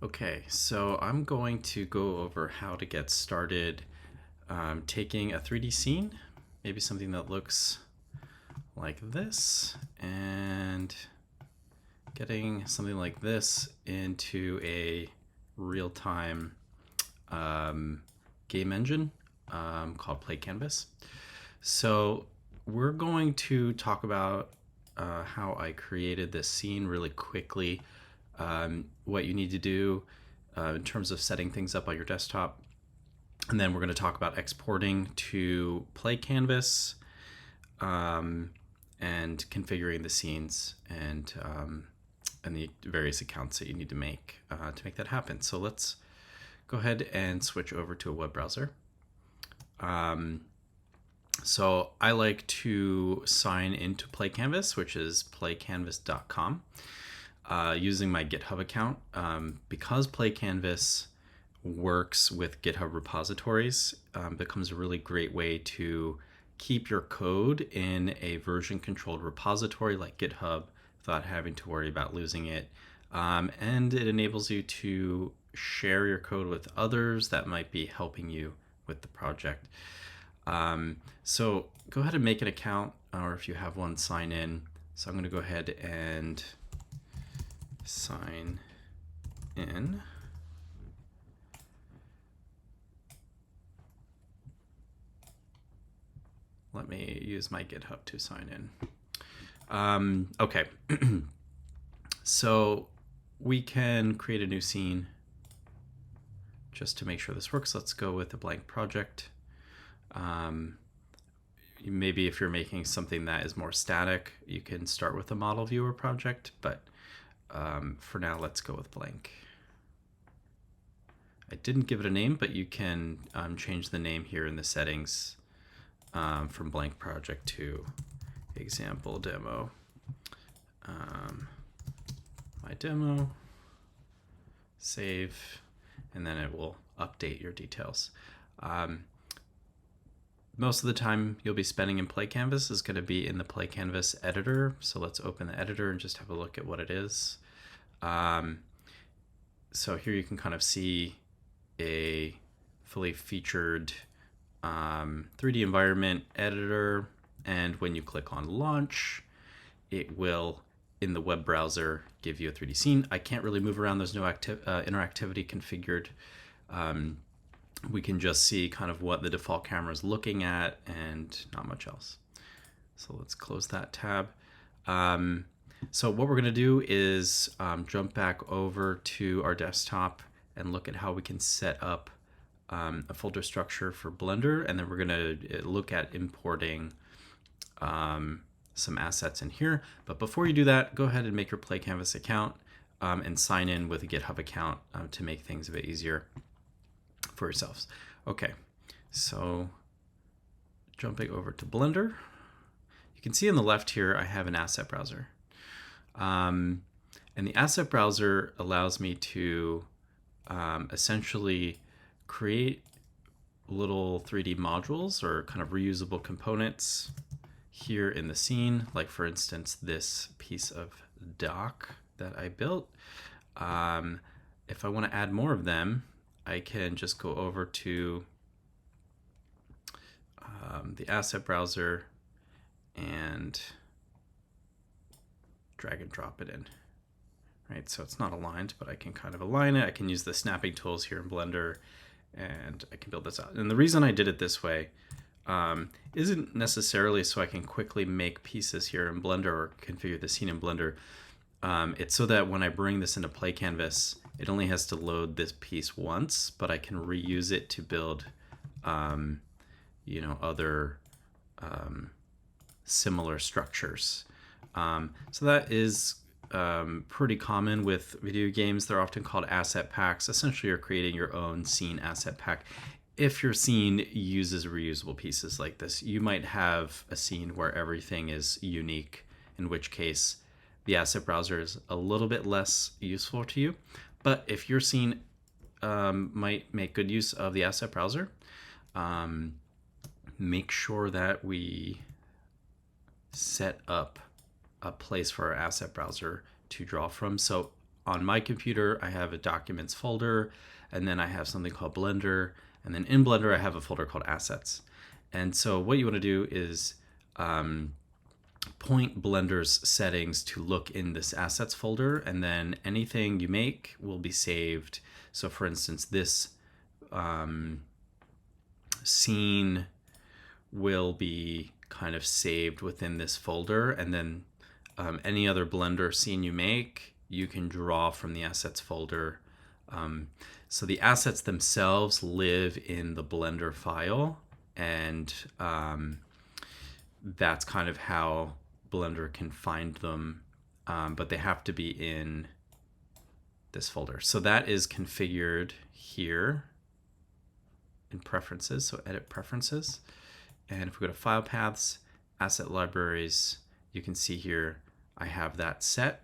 Okay, so I'm going to go over how to get started taking a 3D scene, maybe something that looks like this, and getting something like this into a real-time game engine called Playcanvas. So we're going to talk about how I created this scene really quickly, what you need to do in terms of setting things up on your desktop. And then we're going to talk about exporting to Playcanvas and configuring the scenes and the various accounts that you need to make that happen. So let's go ahead and switch over to a web browser. So I like to sign into Playcanvas, which is playcanvas.com, using my GitHub account. Because Playcanvas works with GitHub repositories, becomes a really great way to keep your code in a version controlled repository like GitHub without having to worry about losing it. And it enables you to share your code with others that might be helping you with the project. So go ahead and make an account, or if you have one, sign in. So I'm going to go ahead and sign in. Let me use my GitHub to sign in. Okay. So we can create a new scene just to make sure this works. Let's go with a blank project. Maybe if you're making something that is more static, you can start with a model viewer project, but for now, let's go with blank. I didn't give it a name, but you can change the name here in the settings from blank project to example demo. My demo, save, and then it will update your details. Most of the time you'll be spending in Playcanvas is going to be in the Playcanvas editor. So let's open the editor and just have a look at what it is. So here you can kind of see a fully featured 3D environment editor. And when you click on launch, it will, in the web browser, give you a 3D scene. I can't really move around. There's no interactivity configured. We can just see kind of what the default camera is looking at and not much else. So let's close that tab. So what we're going to do is jump back over to our desktop and look at how we can set up a folder structure for Blender, and then we're going to look at importing some assets in here. But before you do that, go ahead and make your Playcanvas account and sign in with a GitHub account to make things a bit easier for yourselves. Okay, so jumping over to Blender, you can see on the left here I have an asset browser. And the asset browser allows me to essentially create little 3D modules or kind of reusable components here in the scene, like for instance this piece of dock that I built. If I want to add more of them, I can just go over to the asset browser and drag and drop it in. Right, so it's not aligned, but I can kind of align it. I can use the snapping tools here in Blender, and I can build this out. And the reason I did it this way isn't necessarily so I can quickly make pieces here in Blender or configure the scene in Blender. It's so that when I bring this into Playcanvas, it only has to load this piece once, but I can reuse it to build, other similar structures. So that is pretty common with video games. They're often called asset packs. Essentially, you're creating your own scene asset pack. If your scene uses reusable pieces like this, you might have a scene where everything is unique, in which case the asset browser is a little bit less useful to you. But if your scene might make good use of the asset browser, make sure that we set up a place for our asset browser to draw from. So on my computer, I have a documents folder, and then I have something called Blender, and then in Blender, I have a folder called assets. And so what you want to do is point Blender's settings to look in this assets folder, and then anything you make will be saved. So for instance, this scene will be kind of saved within this folder, and then any other Blender scene you make, you can draw from the assets folder. So the assets themselves live in the Blender file, and that's kind of how Blender can find them, but they have to be in this folder. So that is configured here in preferences, so edit preferences. And if we go to file paths, asset libraries, you can see here I have that set.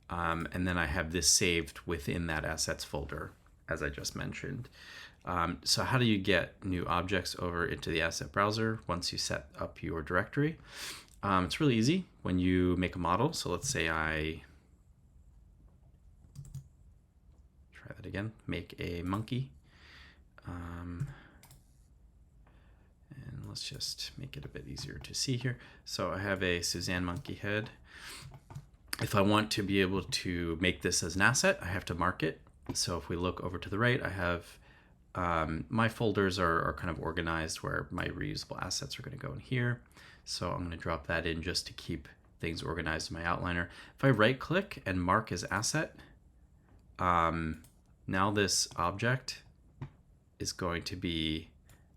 And then I have this saved within that assets folder, as I just mentioned. So how do you get new objects over into the asset browser once you set up your directory? It's really easy when you make a model. So let's say I try that again, make a monkey. And let's just make it a bit easier to see here. So I have a Suzanne monkey head. If I want to be able to make this as an asset, I have to mark it. So if we look over to the right, I have my folders are kind of organized where my reusable assets are going to go in here. So I'm going to drop that in just to keep things organized in my outliner. If I right click and mark as asset, now this object is going to be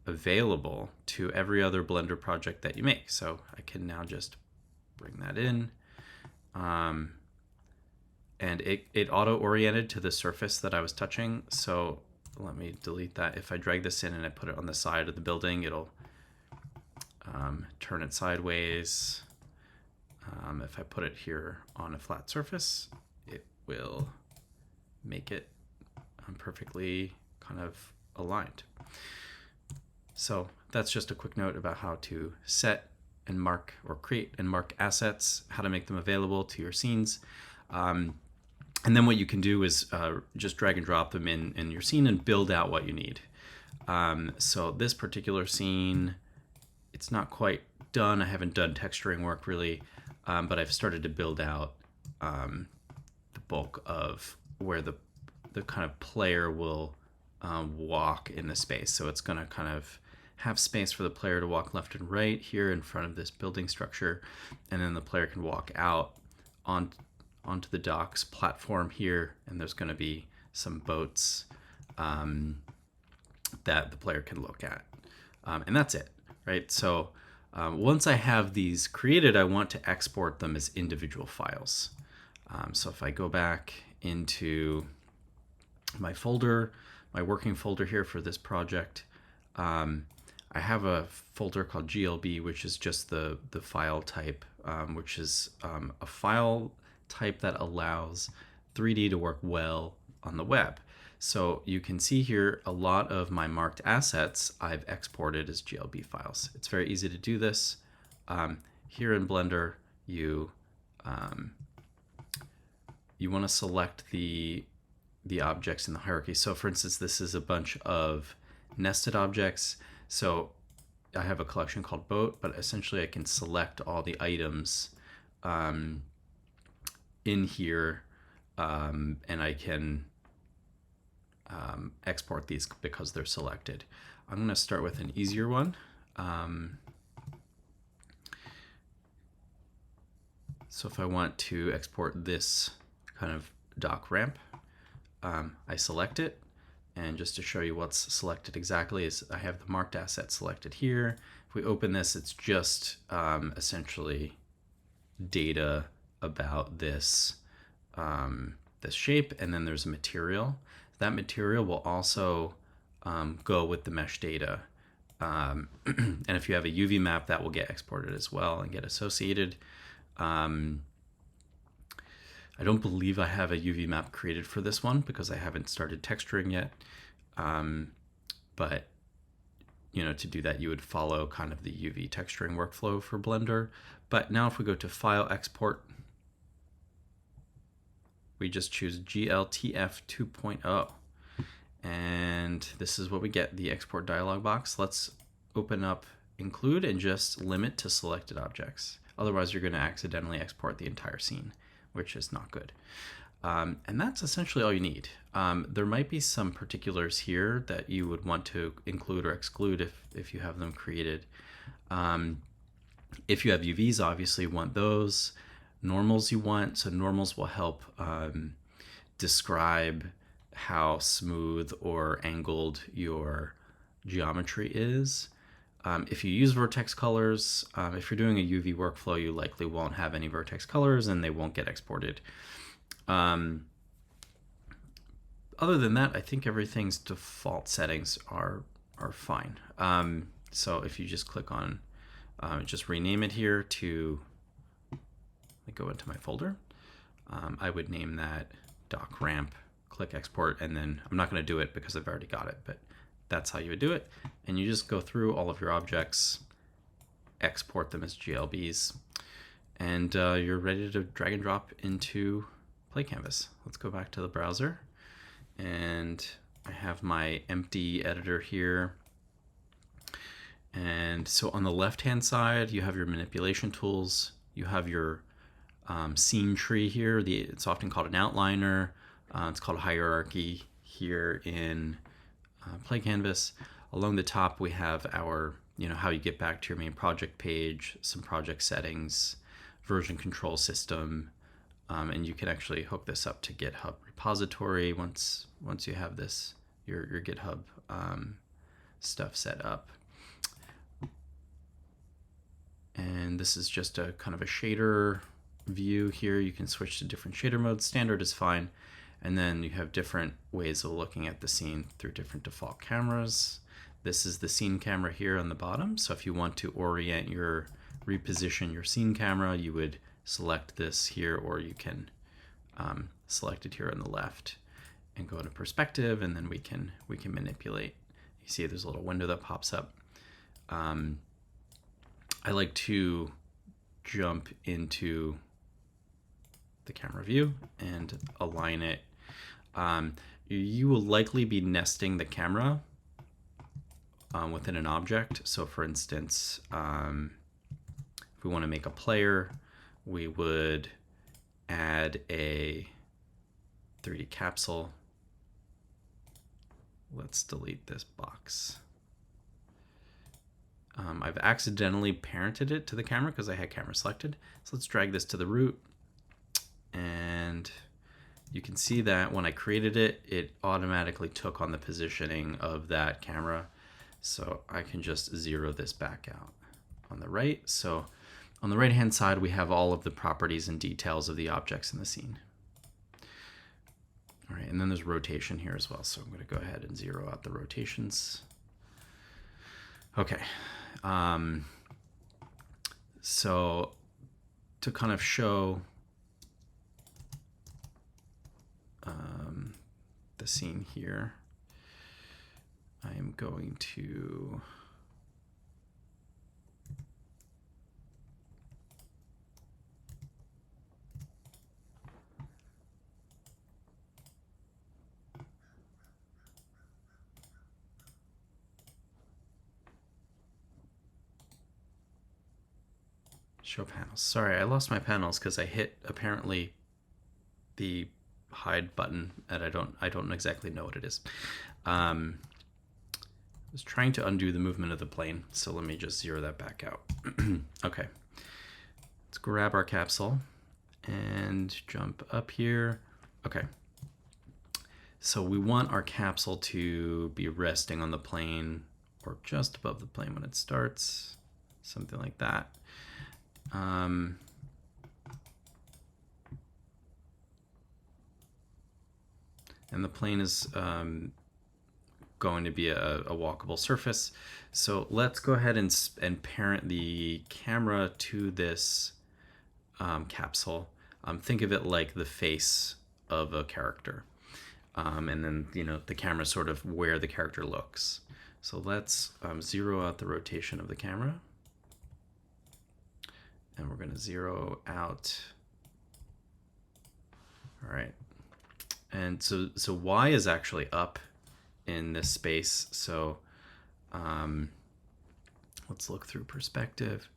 available to every other Blender project that you make. So I can now just bring that in. And it auto-oriented to the surface that I was touching. So let me delete that. If I drag this in and I put it on the side of the building, it'll turn it sideways. If I put it here on a flat surface, it will make it perfectly kind of aligned. So that's just a quick note about how to set and mark, or create and mark assets, how to make them available to your scenes. And then what you can do is just drag and drop them in your scene and build out what you need. So this particular scene, it's not quite done. I haven't done texturing work really, but I've started to build out the bulk of where the kind of player will walk in the space. So it's going to kind of have space for the player to walk left and right here in front of this building structure, and then the player can walk out onto the docks platform here, and there's going to be some boats that the player can look at, and that's it, right? So once I have these created, I want to export them as individual files. So if I go back into my folder, my working folder here for this project, I have a folder called GLB, which is just the file type, which is a file type that allows 3D to work well on the web. So you can see here a lot of my marked assets I've exported as GLB files. It's very easy to do this. Here in Blender, you want to select the objects in the hierarchy. So for instance, this is a bunch of nested objects. So I have a collection called boat, but essentially I can select all the items in here, and I can export these because they're selected. I'm going to start with an easier one. So if I want to export this kind of dock ramp, I select it. And just to show you what's selected exactly is I have the marked asset selected here. If we open this, it's just essentially data about this this shape, and then there's a material. That material will also go with the mesh data. And if you have a UV map, that will get exported as well and get associated. I don't believe I have a UV map created for this one because I haven't started texturing yet. But to do that, you would follow kind of the UV texturing workflow for Blender. But now if we go to File, Export, we just choose GLTF 2.0. And this is what we get, the export dialog box. Let's open up include and just limit to selected objects. Otherwise, you're going to accidentally export the entire scene, which is not good. And that's essentially all you need. There might be some particulars here that you would want to include or exclude if you have them created. If you have UVs, obviously you want those. Normals you want, so normals will help describe how smooth or angled your geometry is. If you use vertex colors, if you're doing a UV workflow, you likely won't have any vertex colors and they won't get exported. Other than that, I think everything's default settings are fine. So if you just click on, just rename it here to, go into my folder. I would name that doc ramp, click export, and then I'm not going to do it because I've already got it, but that's how you would do it. And you just go through all of your objects, export them as GLBs, and you're ready to drag and drop into Playcanvas. Let's go back to the browser, and I have my empty editor here. And so on the left-hand side, you have your manipulation tools. You have your scene tree here. It's often called an outliner. It's called a hierarchy here in Playcanvas. Along the top, we have our, how you get back to your main project page, some project settings, version control system, and you can actually hook this up to GitHub repository once you have this, your GitHub stuff set up. And this is just a kind of a shader view here. You can switch to different shader modes. Standard is fine. And then you have different ways of looking at the scene through different default cameras. This is the scene camera here on the bottom. So if you want to reposition your scene camera, you would select this here, or you can select it here on the left and go to perspective, and then we can manipulate. You see there's a little window that pops up. I like to jump into the camera view and align it. You will likely be nesting the camera within an object. So for instance, if we want to make a player, we would add a 3D capsule. Let's delete this box. I've accidentally parented it to the camera because I had camera selected. So let's drag this to the root. And you can see that when I created it, it automatically took on the positioning of that camera. So I can just zero this back out on the right. So on the right-hand side, we have all of the properties and details of the objects in the scene. All right, and then there's rotation here as well. So I'm going to go ahead and zero out the rotations. Okay. So to kind of show the scene here, I am going to show panels. Sorry, I lost my panels because I hit apparently the hide button, and I don't exactly know what it is. I was trying to undo the movement of the plane, so let me just zero that back out. Okay, let's grab our capsule and jump up here. Okay, so we want our capsule to be resting on the plane or just above the plane when it starts, something like that. And the plane is going to be a walkable surface. So let's go ahead and parent the camera to this capsule. Think of it like the face of a character. And then, the camera sort of where the character looks. So let's zero out the rotation of the camera. And we're going to zero out. All right. And so Y is actually up in this space. So let's look through perspective.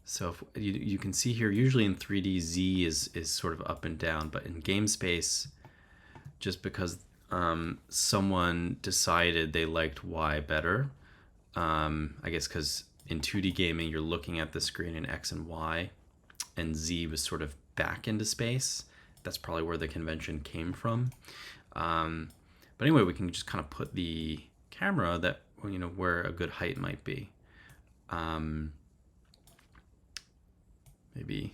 So if you can see here, usually in 3D, Z is sort of up and down, but in game space, just because someone decided they liked Y better, I guess because in 2D gaming, you're looking at the screen in X and Y, and Z was sort of back into space. That's probably where the convention came from. But anyway, we can just kind of put the camera that, you know, where a good height might be. Maybe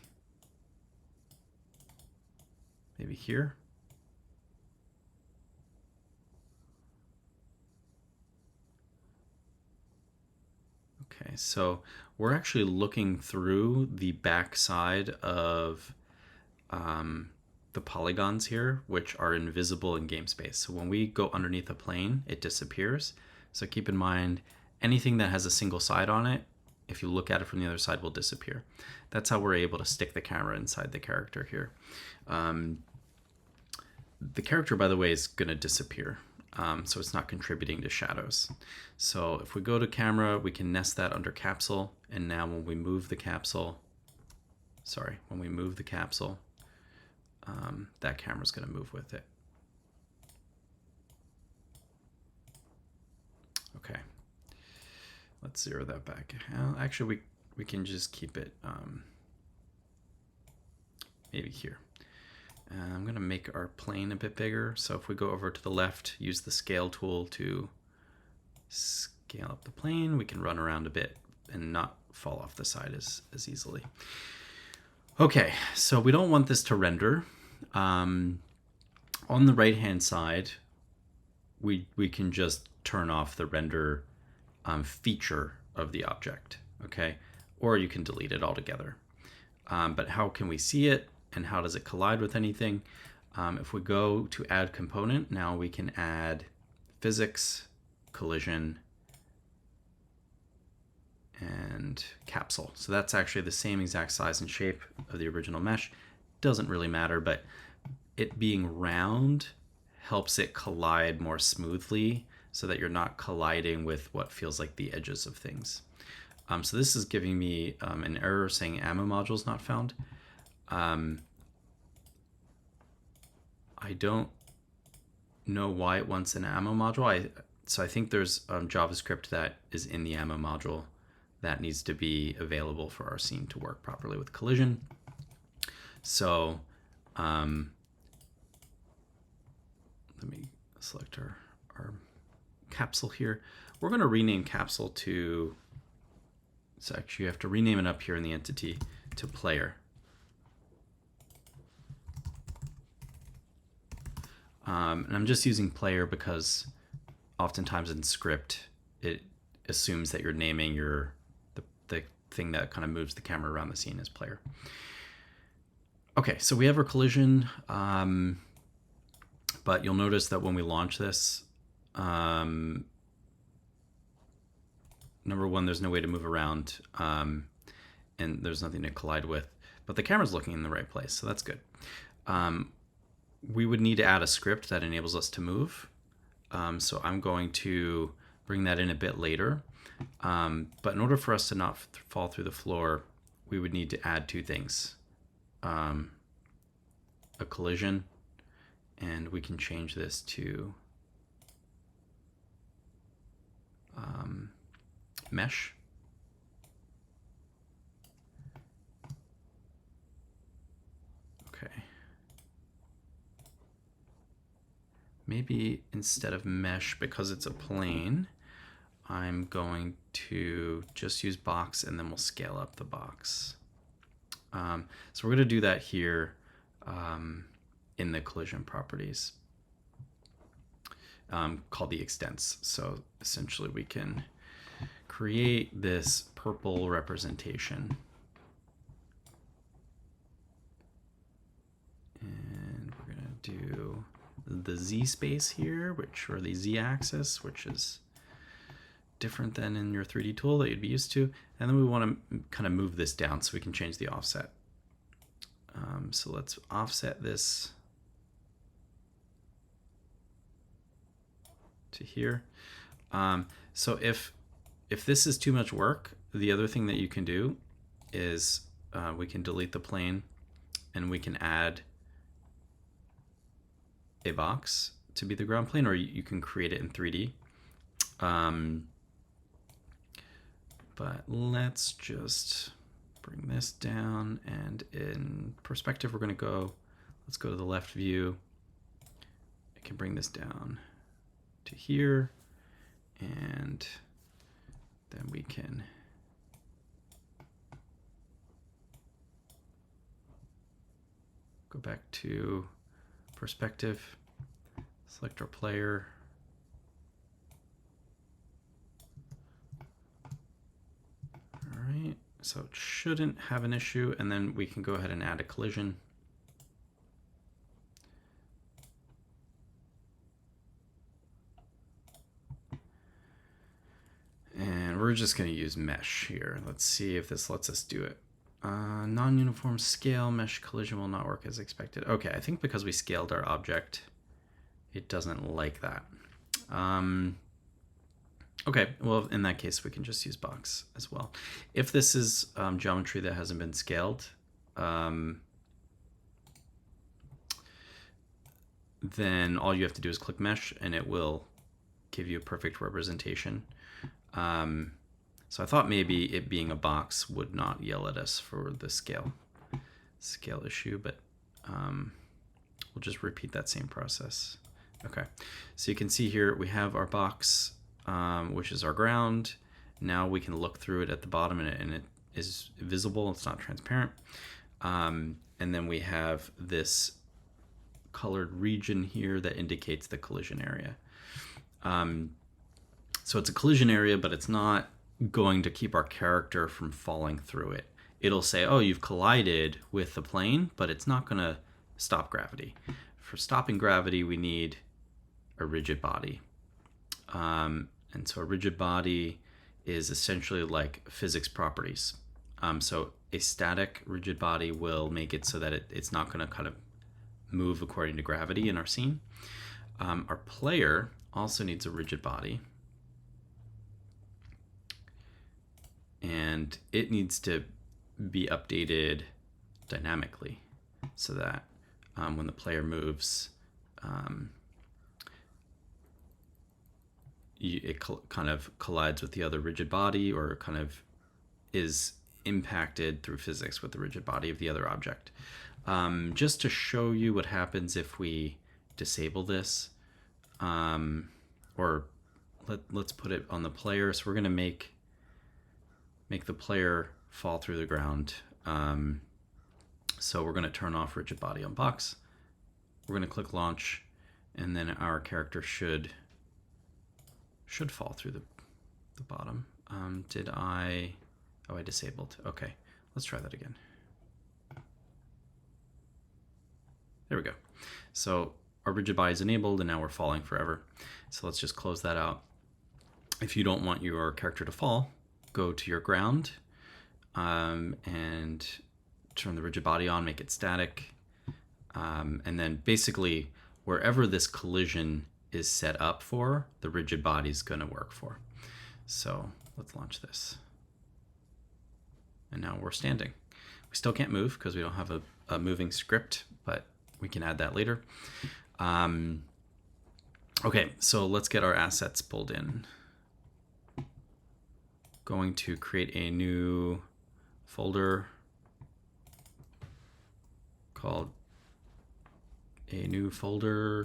here. Okay, so we're actually looking through the back side of the polygons here, which are invisible in game space. So when we go underneath a plane, it disappears. So keep in mind, anything that has a single side on it, if you look at it from the other side, will disappear. That's how we're able to stick the camera inside the character here. The character, by the way, is going to disappear. So it's not contributing to shadows. So if we go to camera, we can nest that under capsule. And now when we move the capsule, that camera's going to move with it. Okay. Let's zero that back. Actually, we can just keep it maybe here. I'm going to make our plane a bit bigger. So if we go over to the left, use the scale tool to scale up the plane, we can run around a bit and not fall off the side as easily. Okay, so we don't want this to render. On the right-hand side, we can just turn off the render feature of the object, okay? Or you can delete it altogether. But how can we see it, and how does it collide with anything? If we go to add component, now we can add physics, collision, and capsule. So that's actually the same exact size and shape of the original mesh. Doesn't really matter, but it being round helps it collide more smoothly so that you're not colliding with what feels like the edges of things. So this is giving me an error saying ammo module is not found. I don't know why it wants an ammo module. So I think there's JavaScript that is in the ammo module that needs to be available for our scene to work properly with collision. So let me select our capsule here. We're going to rename capsule to, so actually you have to rename it up here in the entity to player. And I'm just using player because oftentimes in script it assumes that you're naming the thing that kind of moves the camera around the scene as player. Okay, so we have our collision, but you'll notice that when we launch this, number one, there's no way to move around, and there's nothing to collide with, but the camera's looking in the right place, so that's good. We would need to add a script that enables us to move. So I'm going to bring that in a bit later. But in order for us to not fall through the floor, we would need to add two things. A collision, and we can change this to mesh. Okay. Maybe instead of mesh, because it's a plane, I'm going to just use box, and then we'll scale up the box. So we're going to do that here in the collision properties called the extents. So essentially we can create this purple representation. And we're going to do the Z space here, or the Z axis, which is different than in your 3D tool that you'd be used to. And then we want to kind of move this down so we can change the offset. So let's offset this to here. So if this is too much work, the other thing that you can do is we can delete the plane and we can add a box to be the ground plane, or you can create it in 3D. But let's just bring this down, and in perspective we're going to let's go to the left view. I can bring this down to here, and then we can go back to perspective, select our player. All right, so it shouldn't have an issue, and then we can go ahead and add a collision. And we're just going to use mesh here. Let's see if this lets us do it. Non-uniform scale, mesh collision will not work as expected. Okay, I think because we scaled our object, it doesn't like that. Okay, well, in that case, we can just use box as well. If this is geometry that hasn't been scaled, then all you have to do is click mesh, and it will give you a perfect representation. So I thought maybe it being a box would not yell at us for the scale issue, but we'll just repeat that same process. Okay, so you can see here we have our box, which is our ground. Now we can look through it at the bottom, and it is visible. It's not transparent. And then we have this colored region here that indicates the collision area. So it's a collision area, but it's not going to keep our character from falling through it. It'll say, oh, you've collided with the plane, but it's not going to stop gravity. For stopping gravity, we need a rigid body. And so a rigid body is essentially like physics properties. So a static rigid body will make it so that it's not going to kind of move according to gravity in our scene. Our player also needs a rigid body. And it needs to be updated dynamically so that when the player moves, it kind of collides with the other rigid body, or kind of is impacted through physics with the rigid body of the other object. Just to show you what happens if we disable this, or let's put it on the player. So we're going to make the player fall through the ground. So we're going to turn off rigid body on box. We're going to click launch, and then our character should fall through the bottom. I disabled. Okay, let's try that again. There we go. So our rigid body is enabled, and now we're falling forever. So let's just close that out. If you don't want your character to fall, go to your ground and turn the rigid body on, make it static. And then basically wherever this collision is set up for, the rigid body is going to work for. So let's launch this. And now we're standing. We still can't move because we don't have a moving script, but we can add that later. Okay, so let's get our assets pulled in. Going to create a new folder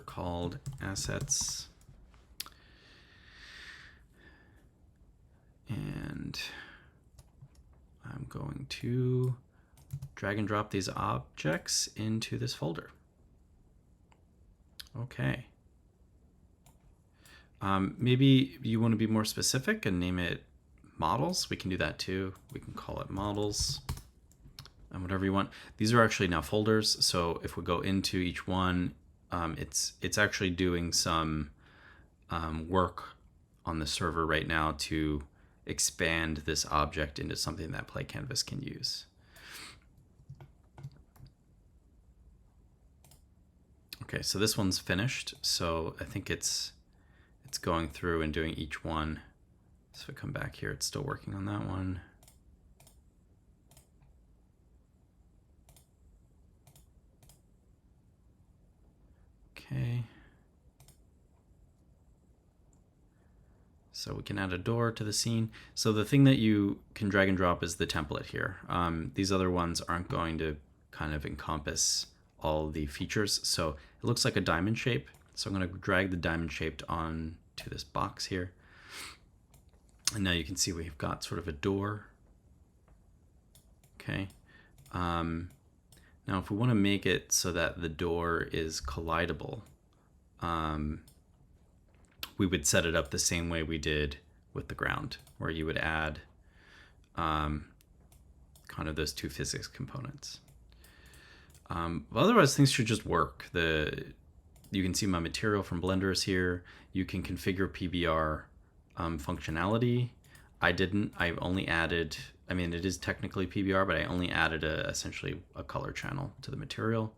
called assets, and I'm going to drag and drop these objects into this folder. Okay. Maybe you want to be more specific and name it models. We can do that too. We can call it models and whatever you want. These are actually now folders. So if we go into each one, it's actually doing some work on the server right now to expand this object into something that Playcanvas can use. Okay, so this one's finished. So I think it's it's going through and doing each one. So if I come back here, it's still working on that one. Okay. So we can add a door to the scene. So the thing that you can drag and drop is the template here. These other ones aren't going to kind of encompass all the features. So it looks like a diamond shape. So I'm going to drag the diamond shaped on to this box here. And now you can see we've got sort of a door. Okay. Now if we want to make it so that the door is collidable, we would set it up the same way we did with the ground, where you would add kind of those two physics components. Otherwise, things should just work. You can see my material from Blender is here. You can configure PBR functionality. I didn't. I've only added, I mean, it is technically PBR, but I only added essentially a color channel to the material.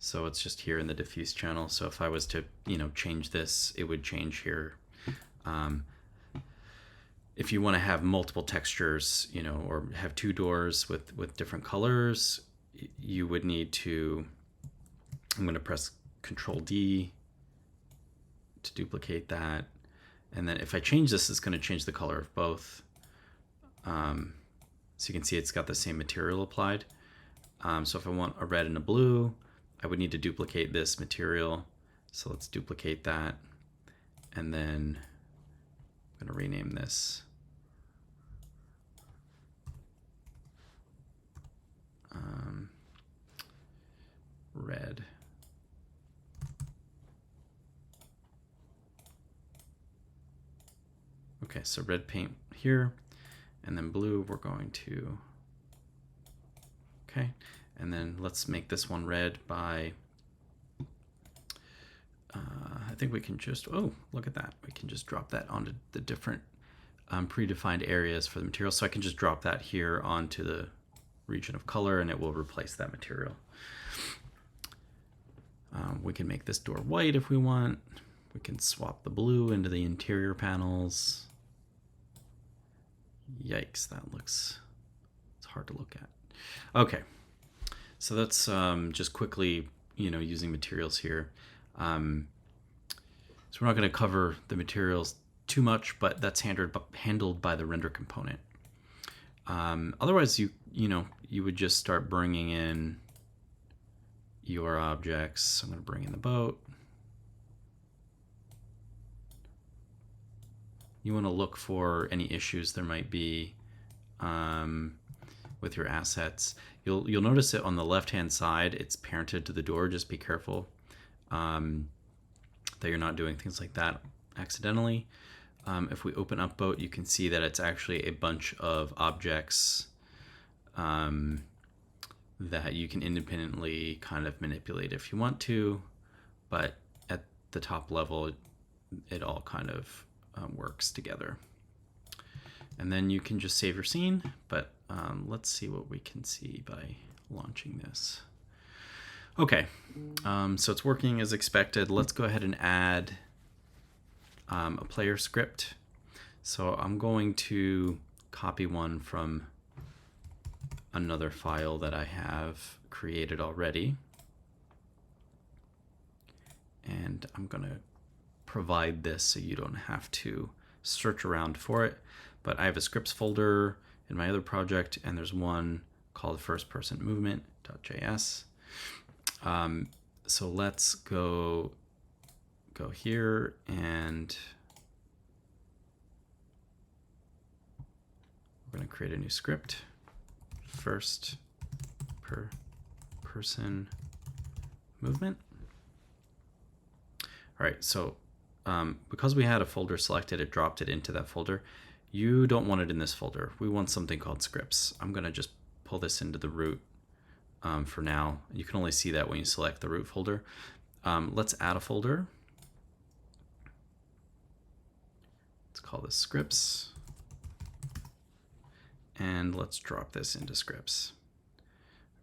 So it's just here in the diffuse channel. So if I was to, change this, it would change here. If you want to have multiple textures, or have two doors with different colors, you would need to, I'm going to press Control D to duplicate that. And then if I change this, it's going to change the color of both. So you can see it's got the same material applied. So if I want a red and a blue, I would need to duplicate this material. So let's duplicate that. And then I'm going to rename this. Red. Okay, so red paint here, and then blue we're going to, okay, and then let's make this one red by, I think we can just, oh, look at that. We can just drop that onto the different predefined areas for the material. So I can just drop that here onto the region of color and it will replace that material. We can make this door white if we want. We can swap the blue into the interior panels. Yikes, that looks, it's hard to look at. Okay, so that's just quickly, using materials here. So we're not going to cover the materials too much, but that's handled by the render component. Otherwise, you would just start bringing in your objects. I'm going to bring in the boat. You want to look for any issues there might be with your assets. You'll notice it on the left-hand side. It's parented to the door. Just be careful that you're not doing things like that accidentally. If we open up boat, you can see that it's actually a bunch of objects that you can independently kind of manipulate if you want to, but at the top level, it all kind of works together. And then you can just save your scene, but let's see what we can see by launching this. Okay, so it's working as expected. Let's go ahead and add a player script. So I'm going to copy one from another file that I have created already. And I'm going to provide this so you don't have to search around for it. But I have a scripts folder in my other project, and there's one called first person movement.js. So let's go here, and we're going to create a new script. First person movement. All right, so because we had a folder selected, it dropped it into that folder. You don't want it in this folder. We want something called scripts. I'm going to just pull this into the root for now. You can only see that when you select the root folder. Let's add a folder. Let's call this scripts. And let's drop this into scripts.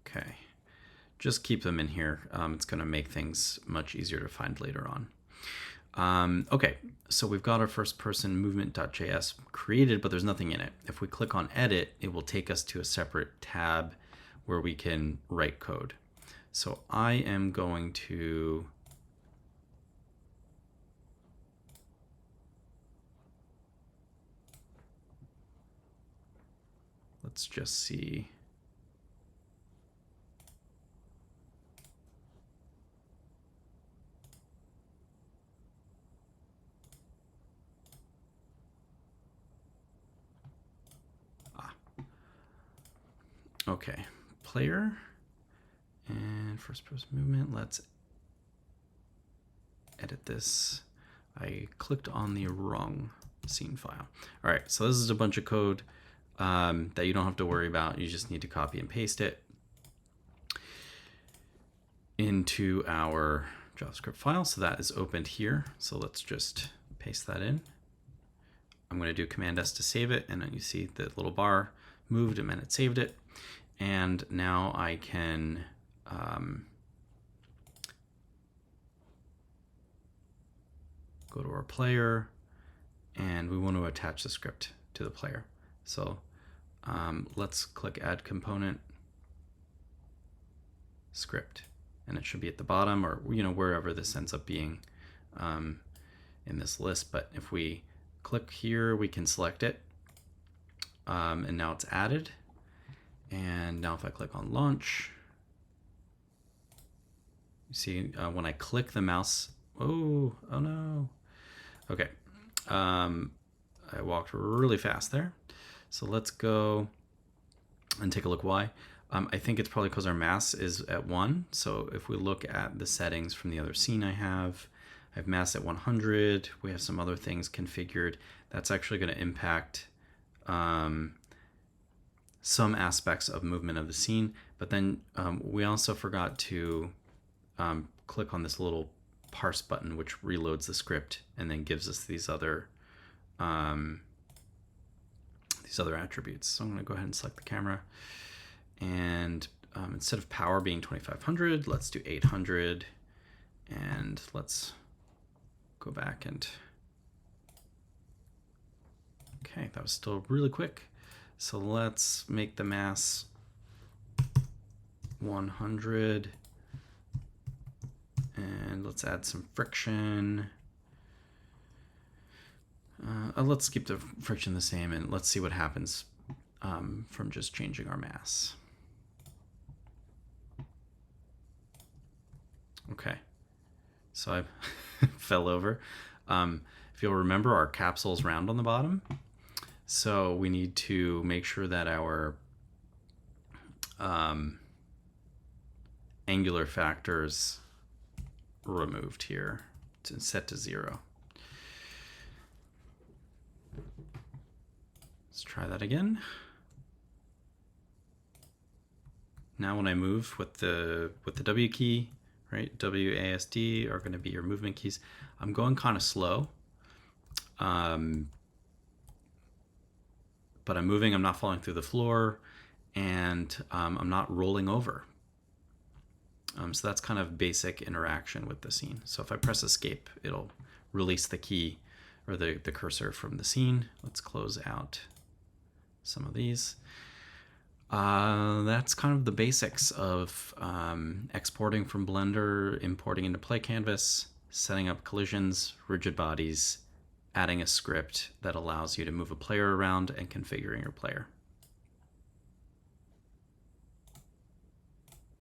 Okay, just keep them in here. It's going to make things much easier to find later on. Okay, so we've got our first person movement.js created, but there's nothing in it. If we click on edit, it will take us to a separate tab where we can write code. So I am going to let's just see. Okay, player and first person movement. Let's edit this. I clicked on the wrong scene file. All right, so this is a bunch of code that you don't have to worry about. You just need to copy and paste it into our JavaScript file. So that is opened here. So let's just paste that in. I'm going to do Command S to save it, and then you see the little bar moved and then it saved it. And now I can go to our player, and we want to attach the script to the player. So let's click Add Component, Script, and it should be at the bottom, or wherever this ends up being in this list. But if we click here, we can select it, and now it's added. And now if I click on launch, you see when I click the mouse, oh no. Okay, I walked really fast there. So let's go and take a look why. I think it's probably because our mass is at 1. So if we look at the settings from the other scene I have mass at 100. We have some other things configured. That's actually going to impact some aspects of movement of the scene, but then we also forgot to click on this little parse button, which reloads the script and then gives us these other attributes. So I'm going to go ahead and select the camera, and instead of power being 2500, let's do 800, and let's go back and okay, that was still really quick. So let's make the mass 100, and let's add some friction. Let's keep the friction the same, and let's see what happens from just changing our mass. Okay, so I fell over. If you'll remember, our capsule is round on the bottom. So we need to make sure that our angular factors are removed here, to set to 0. Let's try that again. Now when I move with the W key, right, WASD are going to be your movement keys. I'm going kind of slow. But I'm moving, I'm not falling through the floor, and I'm not rolling over. So that's kind of basic interaction with the scene. So if I press escape, it'll release the key or the cursor from the scene. Let's close out some of these. That's kind of the basics of exporting from Blender, importing into Playcanvas, setting up collisions, rigid bodies, adding a script that allows you to move a player around, and configuring your player.